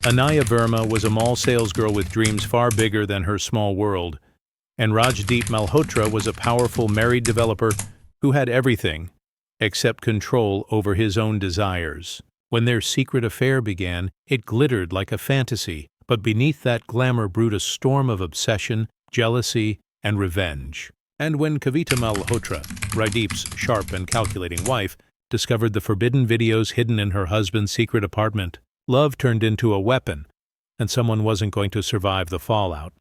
Anaya Verma was a mall salesgirl with dreams far bigger than her small world, and Rajdeep Malhotra was a powerful married developer who had everything except control over his own desires. When their secret affair began, it glittered like a fantasy, but beneath that glamour brewed a storm of obsession, jealousy, and revenge. And when Kavita Malhotra, Rajdeep's sharp and calculating wife, discovered the forbidden videos hidden in her husband's secret apartment, love turned into a weapon, and someone wasn't going to survive the fallout.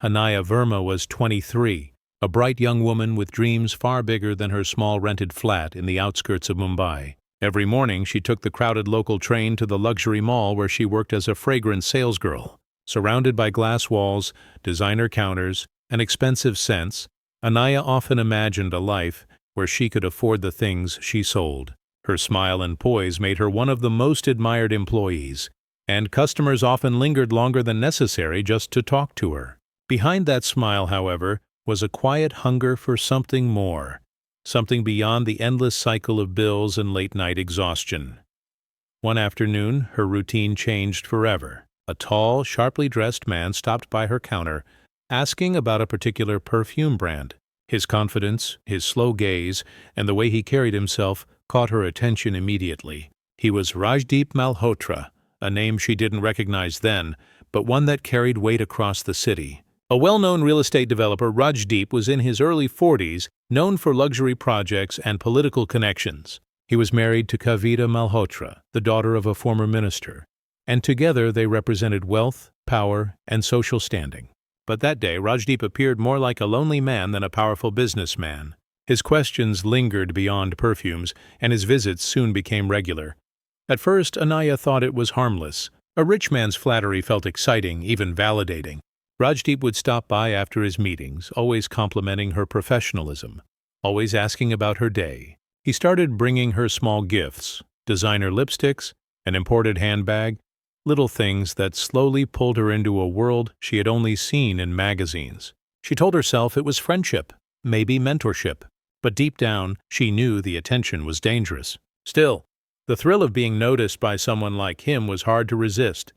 Anaya Verma was 23, a bright young woman with dreams far bigger than her small rented flat in the outskirts of Mumbai. Every morning, she took the crowded local train to the luxury mall where she worked as a fragrance salesgirl. Surrounded by glass walls, designer counters, and expensive scents, Anaya often imagined a life where she could afford the things she sold. Her smile and poise made her one of the most admired employees, and customers often lingered longer than necessary just to talk to her. Behind that smile, however, was a quiet hunger for something more, something beyond the endless cycle of bills and late-night exhaustion. One afternoon, her routine changed forever. A tall, sharply dressed man stopped by her counter, asking about a particular perfume brand. His confidence, his slow gaze, and the way he carried himself caught her attention immediately. He was Rajdeep Malhotra, a name she didn't recognize then, but one that carried weight across the city. A well-known real estate developer, Rajdeep was in his early 40s, known for luxury projects and political connections. He was married to Kavita Malhotra, the daughter of a former minister, and together they represented wealth, power, and social standing. But that day, Rajdeep appeared more like a lonely man than a powerful businessman. His questions lingered beyond perfumes, and his visits soon became regular. At first, Anaya thought it was harmless. A rich man's flattery felt exciting, even validating. Rajdeep would stop by after his meetings, always complimenting her professionalism, always asking about her day. He started bringing her small gifts, designer lipsticks, an imported handbag, little things that slowly pulled her into a world she had only seen in magazines. She told herself it was friendship, maybe mentorship, but deep down, she knew the attention was dangerous. Still, the thrill of being noticed by someone like him was hard to resist.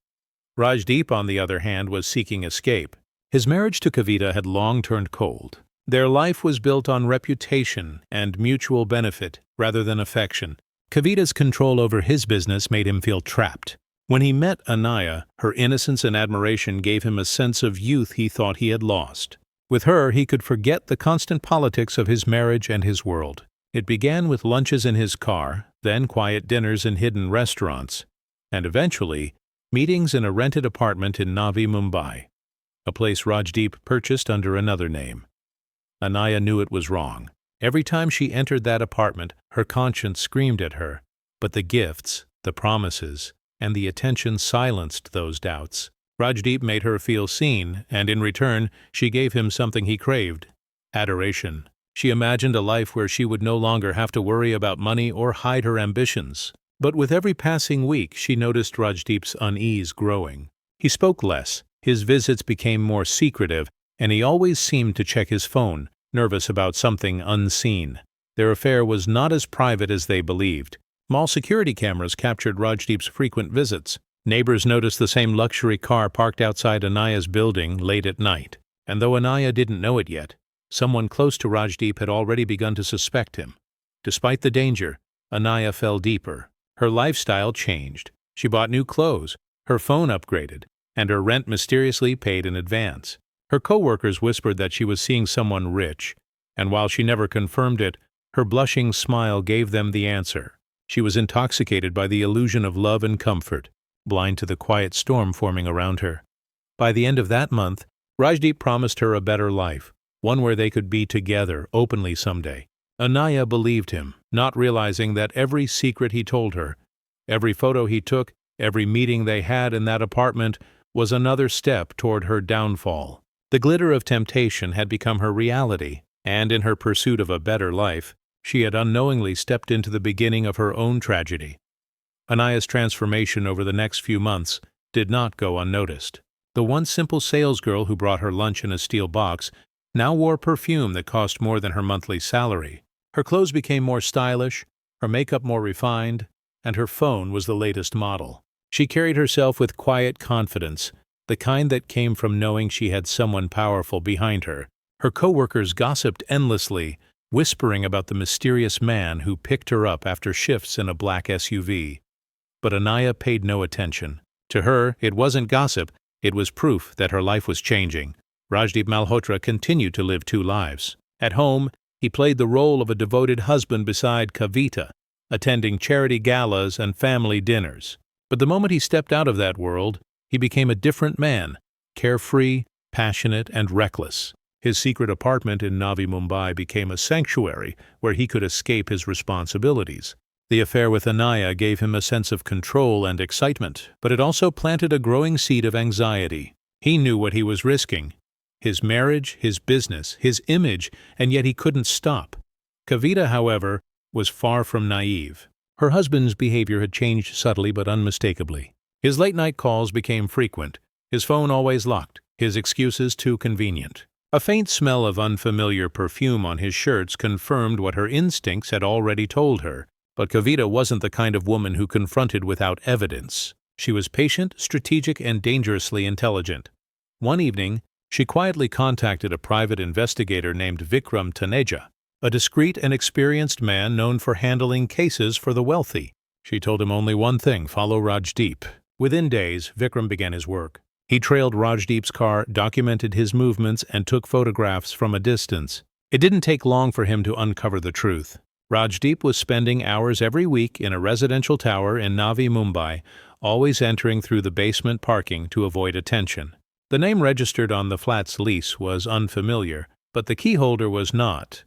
Rajdeep, on the other hand, was seeking escape. His marriage to Kavita had long turned cold. Their life was built on reputation and mutual benefit rather than affection. Kavita's control over his business made him feel trapped. When he met Anaya, her innocence and admiration gave him a sense of youth he thought he had lost. With her, he could forget the constant politics of his marriage and his world. It began with lunches in his car, then quiet dinners in hidden restaurants, and eventually, meetings in a rented apartment in Navi Mumbai, a place Rajdeep purchased under another name. Anaya knew it was wrong. Every time she entered that apartment, her conscience screamed at her, but the gifts, the promises, and the attention silenced those doubts. Rajdeep made her feel seen, and in return, she gave him something he craved: adoration. She imagined a life where she would no longer have to worry about money or hide her ambitions. But with every passing week, she noticed Rajdeep's unease growing. He spoke less, his visits became more secretive, and he always seemed to check his phone, nervous about something unseen. Their affair was not as private as they believed. Mall security cameras captured Rajdeep's frequent visits. Neighbors noticed the same luxury car parked outside Anaya's building late at night. And though Anaya didn't know it yet, someone close to Rajdeep had already begun to suspect him. Despite the danger, Anaya fell deeper. Her lifestyle changed. She bought new clothes, her phone upgraded, and her rent mysteriously paid in advance. Her co-workers whispered that she was seeing someone rich, and while she never confirmed it, her blushing smile gave them the answer. She was intoxicated by the illusion of love and comfort, blind to the quiet storm forming around her. By the end of that month, Rajdeep promised her a better life, one where they could be together openly someday. Anaya believed him, not realizing that every secret he told her, every photo he took, every meeting they had in that apartment was another step toward her downfall. The glitter of temptation had become her reality, and in her pursuit of a better life, she had unknowingly stepped into the beginning of her own tragedy. Anaya's transformation over the next few months did not go unnoticed. The once simple salesgirl who brought her lunch in a steel box now wore perfume that cost more than her monthly salary. Her clothes became more stylish, her makeup more refined, and her phone was the latest model. She carried herself with quiet confidence, the kind that came from knowing she had someone powerful behind her. Her co-workers gossiped endlessly, whispering about the mysterious man who picked her up after shifts in a black SUV. But Anaya paid no attention. To her, it wasn't gossip, it was proof that her life was changing. Rajdeep Malhotra continued to live two lives. At home, he played the role of a devoted husband beside Kavita, attending charity galas and family dinners. But the moment he stepped out of that world, he became a different man, carefree, passionate, and reckless. His secret apartment in Navi Mumbai became a sanctuary where he could escape his responsibilities. The affair with Anaya gave him a sense of control and excitement, but it also planted a growing seed of anxiety. He knew what he was risking: his marriage, his business, his image, and yet he couldn't stop. Kavita, however, was far from naive. Her husband's behavior had changed subtly but unmistakably. His late-night calls became frequent, his phone always locked, his excuses too convenient. A faint smell of unfamiliar perfume on his shirts confirmed what her instincts had already told her. But Kavita wasn't the kind of woman who confronted without evidence. She was patient, strategic, and dangerously intelligent. One evening, she quietly contacted a private investigator named Vikram Taneja, a discreet and experienced man known for handling cases for the wealthy. She told him only one thing: follow Rajdeep. Within days, Vikram began his work. He trailed Rajdeep's car, documented his movements, and took photographs from a distance. It didn't take long for him to uncover the truth. Rajdeep was spending hours every week in a residential tower in Navi Mumbai, always entering through the basement parking to avoid attention. The name registered on the flat's lease was unfamiliar, but the key holder was not.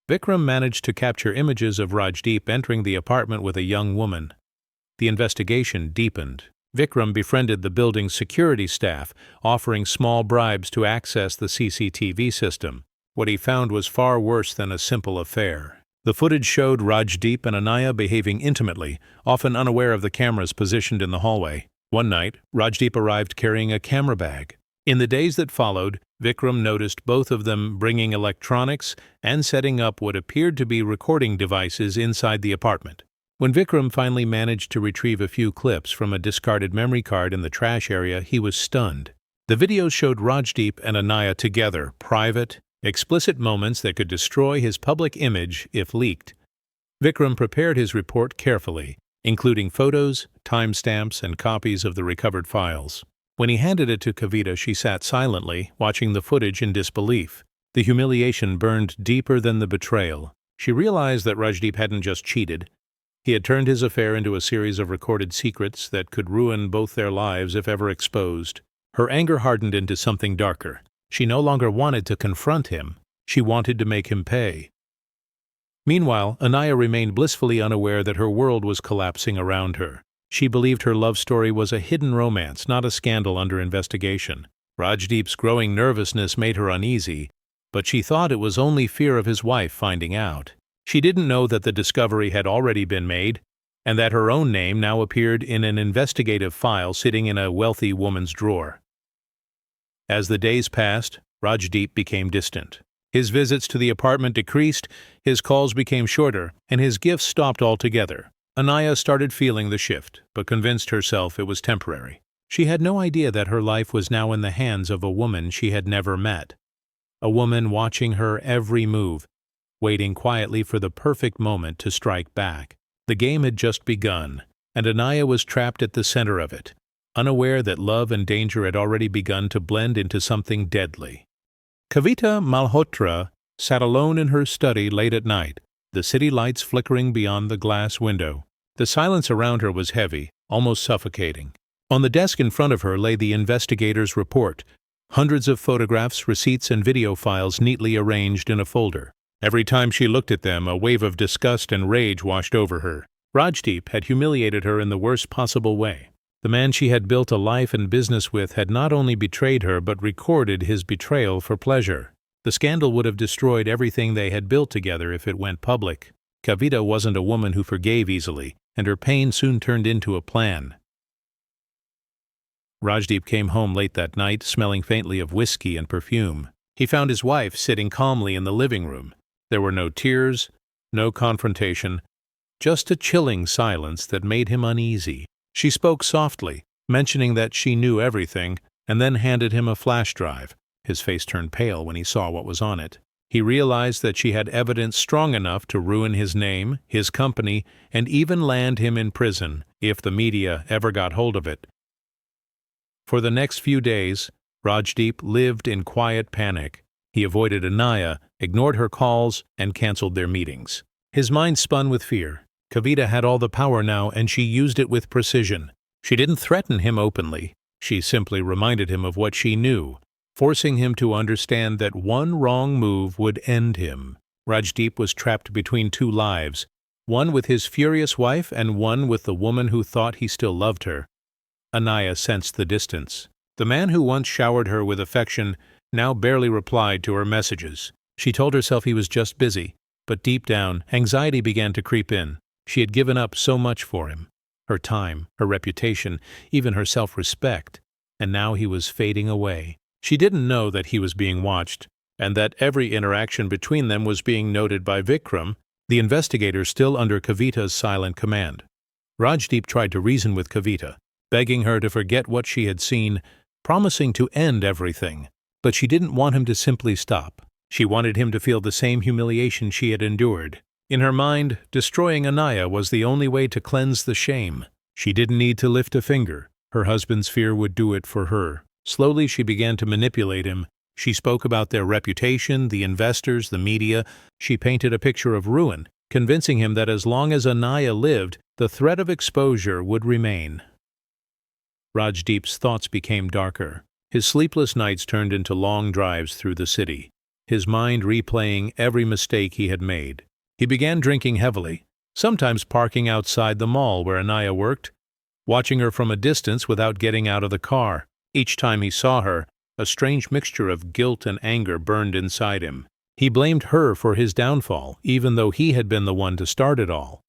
Vikram managed to capture images of Rajdeep entering the apartment with a young woman. The investigation deepened. Vikram befriended the building's security staff, offering small bribes to access the CCTV system. What he found was far worse than a simple affair. The footage showed Rajdeep and Anaya behaving intimately, often unaware of the cameras positioned in the hallway. One night, Rajdeep arrived carrying a camera bag. In the days that followed, Vikram noticed both of them bringing electronics and setting up what appeared to be recording devices inside the apartment. When Vikram finally managed to retrieve a few clips from a discarded memory card in the trash area, he was stunned. The videos showed Rajdeep and Anaya together, private, explicit moments that could destroy his public image if leaked. Vikram prepared his report carefully, including photos, timestamps, and copies of the recovered files. When he handed it to Kavita, she sat silently, watching the footage in disbelief. The humiliation burned deeper than the betrayal. She realized that Rajdeep hadn't just cheated. He had turned his affair into a series of recorded secrets that could ruin both their lives if ever exposed. Her anger hardened into something darker. She no longer wanted to confront him. She wanted to make him pay. Meanwhile, Anaya remained blissfully unaware that her world was collapsing around her. She believed her love story was a hidden romance, not a scandal under investigation. Rajdeep's growing nervousness made her uneasy, but she thought it was only fear of his wife finding out. She didn't know that the discovery had already been made, and that her own name now appeared in an investigative file sitting in a wealthy woman's drawer. As the days passed, Rajdeep became distant. His visits to the apartment decreased, his calls became shorter, and his gifts stopped altogether. Anaya started feeling the shift, but convinced herself it was temporary. She had no idea that her life was now in the hands of a woman she had never met. A woman watching her every move, waiting quietly for the perfect moment to strike back. The game had just begun, and Anaya was trapped at the center of it, unaware that love and danger had already begun to blend into something deadly. Kavita Malhotra sat alone in her study late at night, the city lights flickering beyond the glass window. The silence around her was heavy, almost suffocating. On the desk in front of her lay the investigator's report, hundreds of photographs, receipts, and video files neatly arranged in a folder. Every time she looked at them, a wave of disgust and rage washed over her. Rajdeep had humiliated her in the worst possible way. The man she had built a life and business with had not only betrayed her but recorded his betrayal for pleasure. The scandal would have destroyed everything they had built together if it went public. Kavita wasn't a woman who forgave easily, and her pain soon turned into a plan. Rajdeep came home late that night, smelling faintly of whiskey and perfume. He found his wife sitting calmly in the living room. There were no tears, no confrontation, just a chilling silence that made him uneasy. She spoke softly, mentioning that she knew everything, and then handed him a flash drive. His face turned pale when he saw what was on it. He realized that she had evidence strong enough to ruin his name, his company, and even land him in prison if the media ever got hold of it. For the next few days, Rajdeep lived in quiet panic. He avoided Anaya, ignored her calls, and canceled their meetings. His mind spun with fear. Kavita had all the power now, and she used it with precision. She didn't threaten him openly. She simply reminded him of what she knew, forcing him to understand that one wrong move would end him. Rajdeep was trapped between two lives, one with his furious wife and one with the woman who thought he still loved her. Anaya sensed the distance. The man who once showered her with affection now barely replied to her messages. She told herself he was just busy, but deep down, anxiety began to creep in. She had given up so much for him. Her time, her reputation, even her self-respect. And now he was fading away. She didn't know that he was being watched, and that every interaction between them was being noted by Vikram, the investigator still under Kavita's silent command. Rajdeep tried to reason with Kavita, begging her to forget what she had seen, promising to end everything. But she didn't want him to simply stop. She wanted him to feel the same humiliation she had endured. In her mind, destroying Anaya was the only way to cleanse the shame. She didn't need to lift a finger. Her husband's fear would do it for her. Slowly she began to manipulate him. She spoke about their reputation, the investors, the media. She painted a picture of ruin, convincing him that as long as Anaya lived, the threat of exposure would remain. Rajdeep's thoughts became darker. His sleepless nights turned into long drives through the city, his mind replaying every mistake he had made. He began drinking heavily, sometimes parking outside the mall where Anaya worked, watching her from a distance without getting out of the car. Each time he saw her, a strange mixture of guilt and anger burned inside him. He blamed her for his downfall, even though he had been the one to start it all.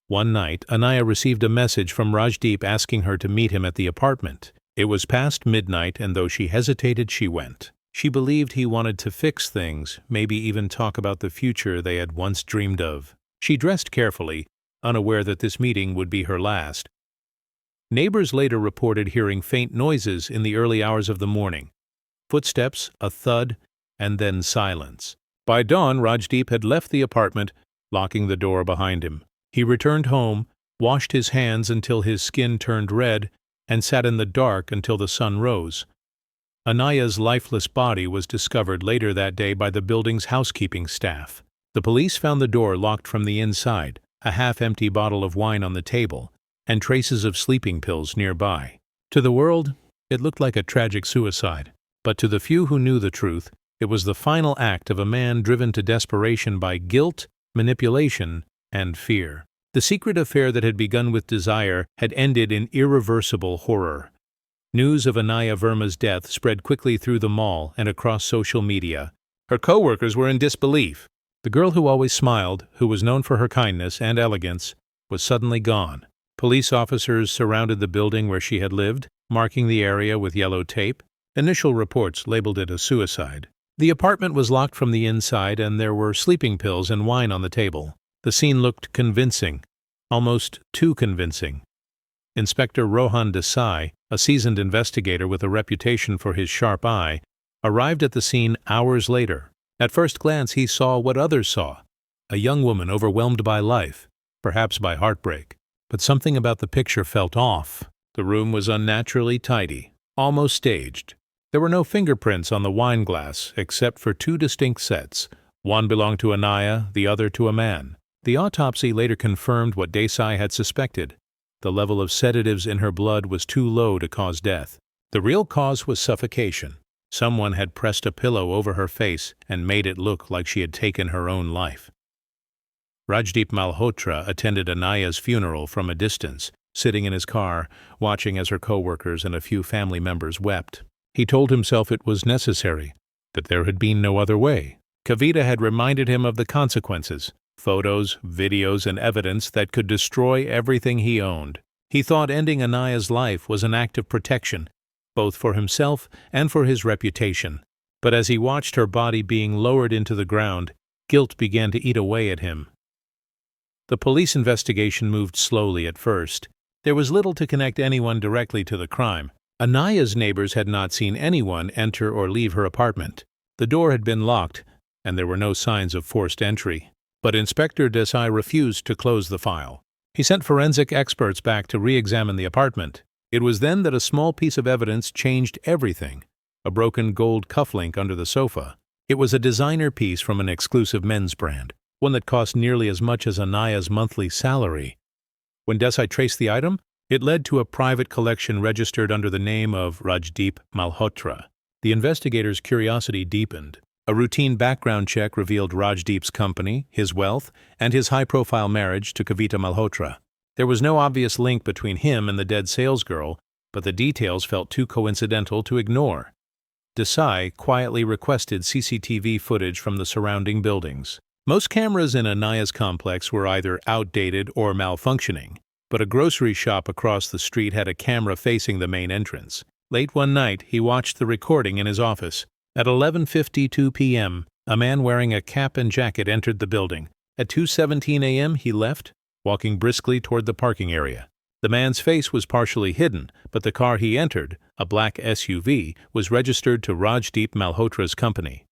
One night, Anaya received a message from Rajdeep asking her to meet him at the apartment. It was past midnight, and though she hesitated, she went. She believed he wanted to fix things, maybe even talk about the future they had once dreamed of. She dressed carefully, unaware that this meeting would be her last. Neighbors later reported hearing faint noises in the early hours of the morning. Footsteps, a thud, and then silence. By dawn, Rajdeep had left the apartment, locking the door behind him. He returned home, washed his hands until his skin turned red, and sat in the dark until the sun rose. Anaya's lifeless body was discovered later that day by the building's housekeeping staff. The police found the door locked from the inside, a half-empty bottle of wine on the table, and traces of sleeping pills nearby. To the world, it looked like a tragic suicide, but to the few who knew the truth, it was the final act of a man driven to desperation by guilt, manipulation, and fear. The secret affair that had begun with desire had ended in irreversible horror. News of Anaya Verma's death spread quickly through the mall and across social media. Her co-workers were in disbelief. The girl who always smiled, who was known for her kindness and elegance, was suddenly gone. Police officers surrounded the building where she had lived, marking the area with yellow tape. Initial reports labeled it a suicide. The apartment was locked from the inside, and there were sleeping pills and wine on the table. The scene looked convincing, almost too convincing. Inspector Rohan Desai, a seasoned investigator with a reputation for his sharp eye, arrived at the scene hours later. At first glance, he saw what others saw: a young woman overwhelmed by life, perhaps by heartbreak. But something about the picture felt off. The room was unnaturally tidy, almost staged. There were no fingerprints on the wine glass, except for two distinct sets. One belonged to Anaya, the other to a man. The autopsy later confirmed what Desai had suspected. The level of sedatives in her blood was too low to cause death. The real cause was suffocation. Someone had pressed a pillow over her face and made it look like she had taken her own life. Rajdeep Malhotra attended Anaya's funeral from a distance, sitting in his car, watching as her co-workers and a few family members wept. He told himself it was necessary, that there had been no other way. Kavita had reminded him of the consequences: photos, videos, and evidence that could destroy everything he owned. He thought ending Anaya's life was an act of protection, both for himself and for his reputation. But as he watched her body being lowered into the ground, guilt began to eat away at him. The police investigation moved slowly at first. There was little to connect anyone directly to the crime. Anaya's neighbors had not seen anyone enter or leave her apartment. The door had been locked, and there were no signs of forced entry. But Inspector Desai refused to close the file. He sent forensic experts back to re-examine the apartment. It was then that a small piece of evidence changed everything: a broken gold cufflink under the sofa. It was a designer piece from an exclusive men's brand, one that cost nearly as much as Anaya's monthly salary. When Desai traced the item, it led to a private collection registered under the name of Rajdeep Malhotra. The investigators' curiosity deepened. A routine background check revealed Rajdeep's company, his wealth, and his high-profile marriage to Kavita Malhotra. There was no obvious link between him and the dead salesgirl, but the details felt too coincidental to ignore. Desai quietly requested CCTV footage from the surrounding buildings. Most cameras in Anaya's complex were either outdated or malfunctioning, but a grocery shop across the street had a camera facing the main entrance. Late one night, he watched the recording in his office. At 11:52 p.m., a man wearing a cap and jacket entered the building. At 2:17 a.m., he left, walking briskly toward the parking area. The man's face was partially hidden, but the car he entered, a black SUV, was registered to Rajdeep Malhotra's company.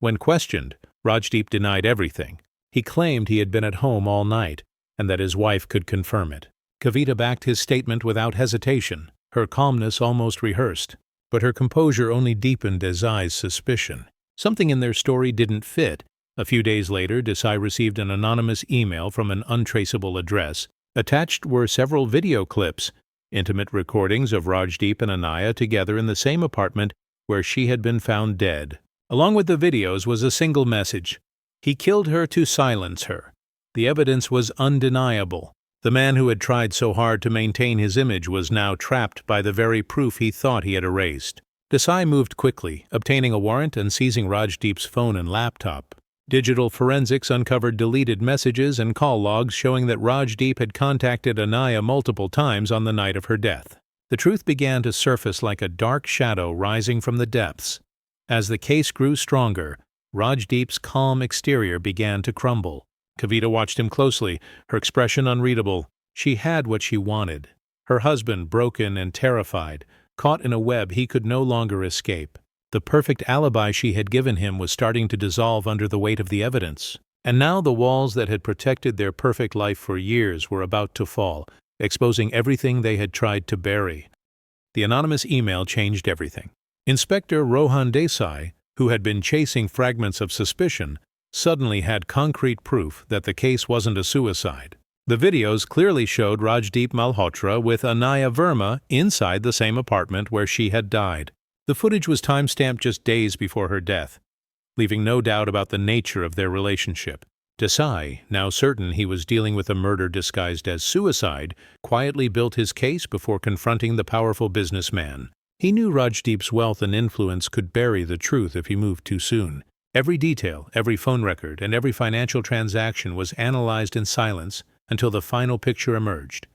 When questioned, Rajdeep denied everything. He claimed he had been at home all night, and that his wife could confirm it. Kavita backed his statement without hesitation, her calmness almost rehearsed. But her composure only deepened Desai's suspicion. Something in their story didn't fit. A few days later, Desai received an anonymous email from an untraceable address. Attached were several video clips, intimate recordings of Rajdeep and Anaya together in the same apartment where she had been found dead. Along with the videos was a single message: "He killed her to silence her." The evidence was undeniable. The man who had tried so hard to maintain his image was now trapped by the very proof he thought he had erased. Desai moved quickly, obtaining a warrant and seizing Rajdeep's phone and laptop. Digital forensics uncovered deleted messages and call logs showing that Rajdeep had contacted Anaya multiple times on the night of her death. The truth began to surface like a dark shadow rising from the depths. As the case grew stronger, Rajdeep's calm exterior began to crumble. Kavita watched him closely, her expression unreadable. She had what she wanted. Her husband, broken and terrified, caught in a web he could no longer escape. The perfect alibi she had given him was starting to dissolve under the weight of the evidence. And now the walls that had protected their perfect life for years were about to fall, exposing everything they had tried to bury. The anonymous email changed everything. Inspector Rohan Desai, who had been chasing fragments of suspicion, suddenly had concrete proof that the case wasn't a suicide. The videos clearly showed Rajdeep Malhotra with Anaya Verma inside the same apartment where she had died. The footage was time-stamped just days before her death, leaving no doubt about the nature of their relationship. Desai, now certain he was dealing with a murder disguised as suicide, quietly built his case before confronting the powerful businessman. He knew Rajdeep's wealth and influence could bury the truth if he moved too soon. Every detail, every phone record, and every financial transaction was analyzed in silence until the final picture emerged.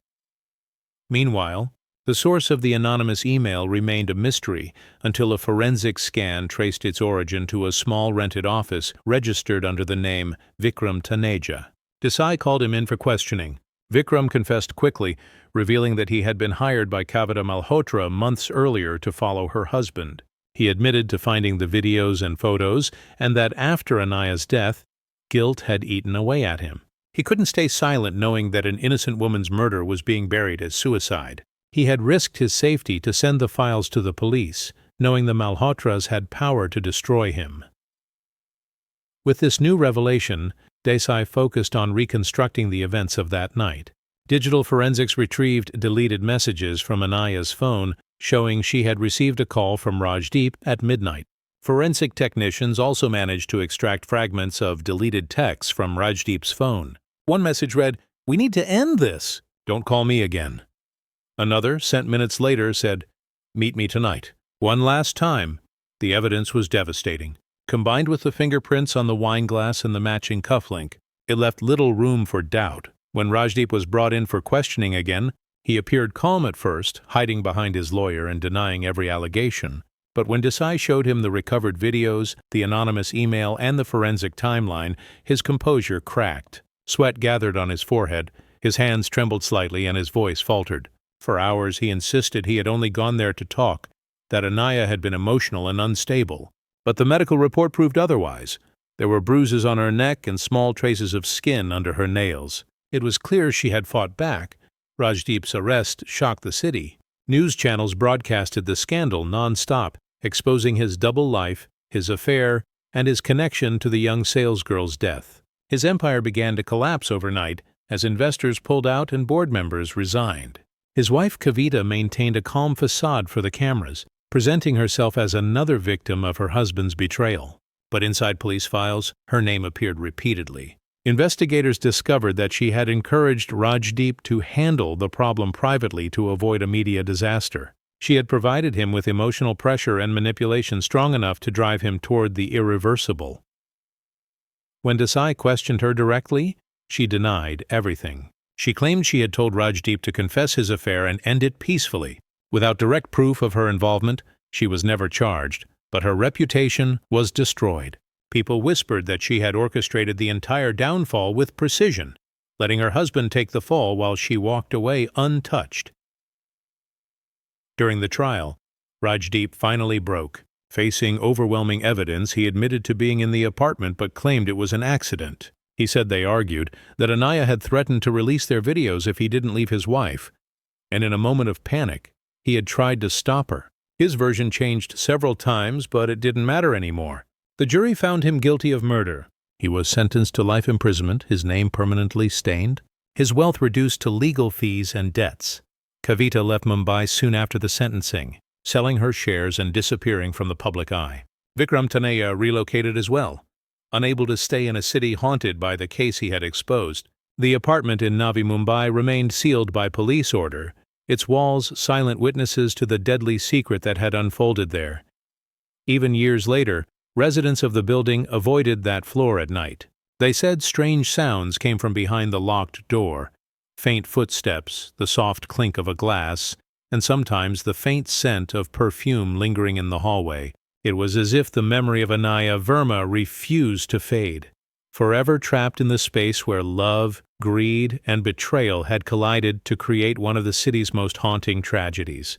Meanwhile, the source of the anonymous email remained a mystery until a forensic scan traced its origin to a small rented office registered under the name Vikram Taneja. Desai called him in for questioning. Vikram confessed quickly, revealing that he had been hired by Kavita Malhotra months earlier to follow her husband. He admitted to finding the videos and photos, and that after Anaya's death, guilt had eaten away at him. He couldn't stay silent knowing that an innocent woman's murder was being buried as suicide. He had risked his safety to send the files to the police, knowing the Malhotras had power to destroy him. With this new revelation, Desai focused on reconstructing the events of that night. Digital forensics retrieved deleted messages from Anaya's phone, showing she had received a call from Rajdeep at midnight. Forensic technicians also managed to extract fragments of deleted texts from Rajdeep's phone. One message read, "We need to end this. Don't call me again." Another, sent minutes later, said, "Meet me tonight. One last time." The evidence was devastating. Combined with the fingerprints on the wine glass and the matching cufflink, it left little room for doubt. When Rajdeep was brought in for questioning again, he appeared calm at first, hiding behind his lawyer and denying every allegation. But when Desai showed him the recovered videos, the anonymous email, and the forensic timeline, his composure cracked. Sweat gathered on his forehead, His hands trembled slightly and his voice faltered. For hours he insisted he had only gone there to talk, that Anaya had been emotional and unstable. But the medical report proved otherwise. There were bruises on her neck and small traces of skin under her nails. It was clear she had fought back. Rajdeep's arrest shocked the city. News channels broadcasted the scandal non-stop, exposing his double life, his affair, and his connection to the young salesgirl's death. His empire began to collapse overnight as investors pulled out and board members resigned. His wife Kavita maintained a calm facade for the cameras, presenting herself as another victim of her husband's betrayal. But inside police files, her name appeared repeatedly. Investigators discovered that she had encouraged Rajdeep to handle the problem privately to avoid a media disaster. She had provided him with emotional pressure and manipulation strong enough to drive him toward the irreversible. When Desai questioned her directly, she denied everything. She claimed she had told Rajdeep to confess his affair and end it peacefully. Without direct proof of her involvement, she was never charged, but her reputation was destroyed. People whispered that she had orchestrated the entire downfall with precision, letting her husband take the fall while she walked away untouched. During the trial, Rajdeep finally broke. Facing overwhelming evidence, he admitted to being in the apartment but claimed it was an accident. He said they argued that Anaya had threatened to release their videos if he didn't leave his wife, and in a moment of panic, he had tried to stop her. His version changed several times, but it didn't matter anymore. The jury found him guilty of murder. He was sentenced to life imprisonment, his name permanently stained, his wealth reduced to legal fees and debts. Kavita left Mumbai soon after the sentencing, selling her shares and disappearing from the public eye. Vikram Tanaya relocated as well. Unable to stay in a city haunted by the case he had exposed, the apartment in Navi Mumbai remained sealed by police order, its walls silent witnesses to the deadly secret that had unfolded there. Even years later, residents of the building avoided that floor at night. They said strange sounds came from behind the locked door, faint footsteps, the soft clink of a glass, and sometimes the faint scent of perfume lingering in the hallway. It was as if the memory of Anaya Verma refused to fade, forever trapped in the space where love, greed, and betrayal had collided to create one of the city's most haunting tragedies.